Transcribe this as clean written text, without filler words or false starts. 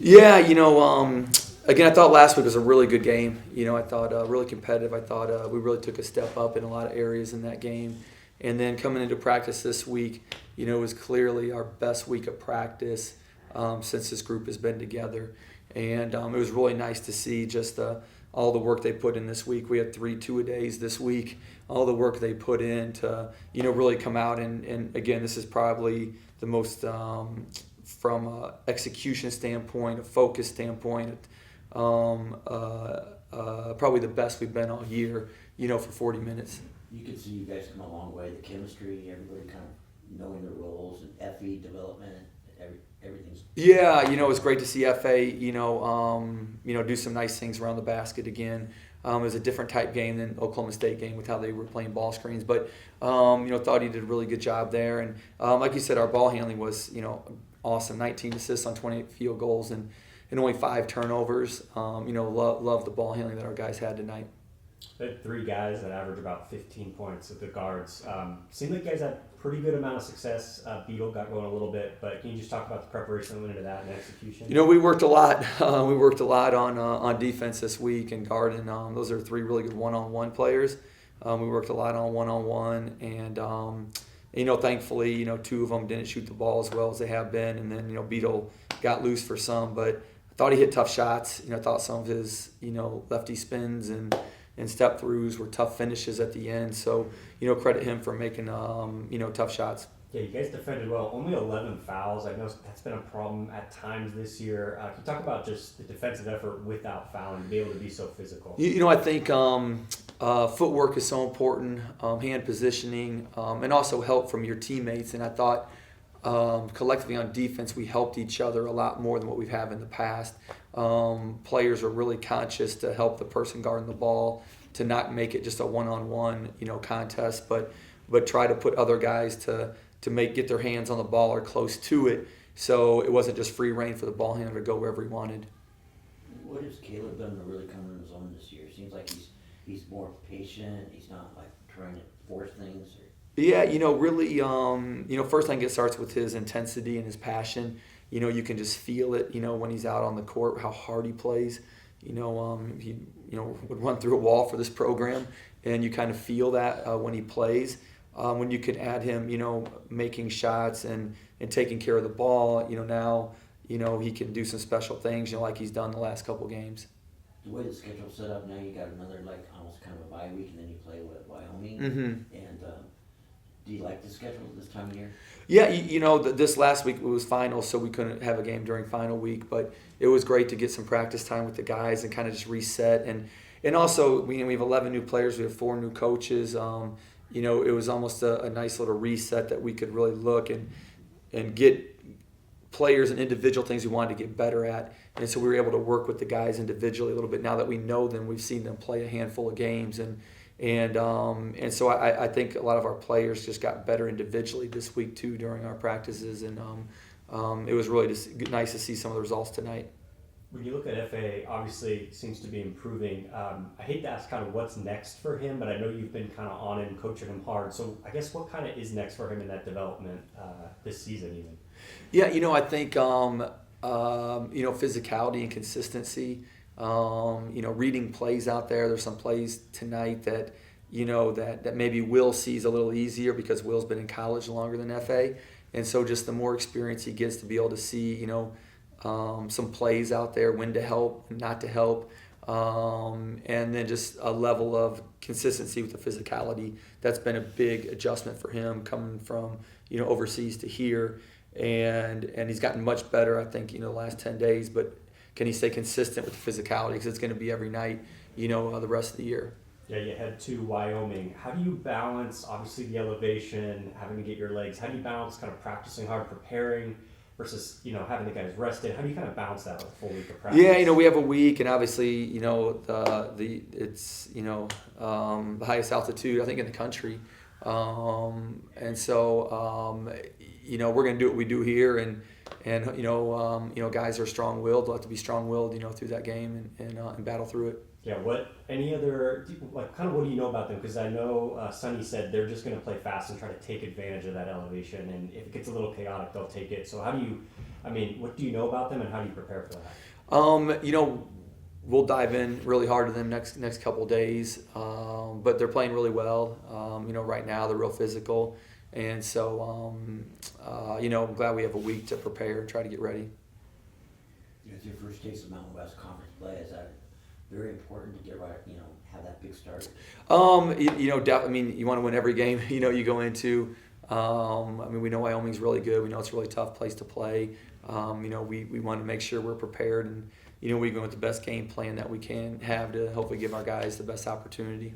Yeah, again, I thought last week was a really good game. I thought really competitive. I thought we really took a step up in a lot of areas in that game. And then coming into practice this week, it was clearly our best week of practice since this group has been together. And it was really nice to see just all the work they put in this week. We had 3 two-a-days this week. All the work they put in to, really come out. And again, this is probably the most from an execution standpoint, a focus standpoint, probably the best we've been all year, for 40 minutes. You can see you guys come a long way. The chemistry, everybody kind of knowing their roles, and FE development, everything's. Yeah, it was great to see FA, do some nice things around the basket again. It was a different type game than Oklahoma State game with how they were playing ball screens, but thought he did a really good job there. And like you said, our ball handling was awesome. 19 assists on 28 field goals and only 5 turnovers. Love the ball handling that our guys had tonight. They had 3 guys that average about 15 points at the guards. Seemed like you guys had pretty good amount of success. Beetle got going a little bit, but can you just talk about the preparation that went into that and execution? We worked a lot. We worked a lot on defense this week and guarding. Those are 3 really good one-on-one players. We worked a lot on one-on-one, and thankfully, 2 of them didn't shoot the ball as well as they have been, and then Beetle got loose for some, but I thought he hit tough shots. I thought some of his lefty spins and step throughs were tough finishes at the end. So, credit him for making, tough shots. Yeah, you guys defended well. Only 11 fouls. I know that's been a problem at times this year. Can you talk about just the defensive effort without fouling, to be able to be so physical? I think footwork is so important, hand positioning, and also help from your teammates. And I thought collectively on defense, we helped each other a lot more than what we've had in the past. Players are really conscious to help the person guarding the ball, to not make it just a one-on-one, contest, but try to put other guys to get their hands on the ball or close to it, so it wasn't just free reign for the ball handler to go wherever he wanted. What has Caleb done to really come in his own this year? It seems like he's more patient. He's not like trying to force things. Yeah, really, first thing it starts with his intensity and his passion. You can just feel it, when he's out on the court, how hard he plays. He would run through a wall for this program, and you kind of feel that when he plays. When you can add him, making shots and taking care of the ball, now, he can do some special things, like he's done the last couple games. The way the schedule's set up now, you got another almost kind of a bye week, and then you play with Wyoming. Mm-hmm. And do you like the schedule this time of year? Yeah, this last week it was finals, so we couldn't have a game during final week, but it was great to get some practice time with the guys and kind of just reset. And also, we have 11 new players, we have 4 new coaches. It was almost a nice little reset that we could really look and get players and individual things we wanted to get better at. And so we were able to work with the guys individually a little bit now that we know them. We've seen them play a handful of games. And so I think a lot of our players just got better individually this week, too, during our practices. And it was really nice to see some of the results tonight. When you look at FA, obviously seems to be improving. I hate to ask kind of what's next for him, but I know you've been kind of on him, coaching him hard. So I guess what kind of is next for him in that development this season even? Yeah, I think, physicality and consistency. Reading plays out there. There's some plays tonight that, that maybe Will sees a little easier because Will's been in college longer than FA. And so just the more experience he gets to be able to see, some plays out there, when to help, not to help, and then just a level of consistency with the physicality. That's been a big adjustment for him coming from, overseas to here. And he's gotten much better, I think, the last 10 days. But can he stay consistent with the physicality? Because it's going to be every night, the rest of the year. Yeah, you head to Wyoming. How do you balance, obviously, the elevation, having to get your legs? How do you balance kind of practicing hard, preparing, versus, having the guys rested? How do you kind of balance that with a full week of practice? Yeah, we have a week, and obviously, it's, the highest altitude, I think, in the country. And so, we're going to do what we do here, and guys are strong-willed. They'll have to be strong-willed, through that game and battle through it. Yeah, what do you know about them? Because I know Sonny said they're just going to play fast and try to take advantage of that elevation, and if it gets a little chaotic, they'll take it. So how do I mean, what do you know about them, and how do you prepare for that? We'll dive in really hard to them next couple of days, but they're playing really well. Right now they're real physical, and so I'm glad we have a week to prepare and try to get ready. It's your first taste of Mountain West Conference play. Is that very important to get right? Have that big start. You want to win every game. You go into. We know Wyoming's really good. We know it's a really tough place to play. We want to make sure we're prepared, and we go with the best game plan that we can have to hopefully give our guys the best opportunity.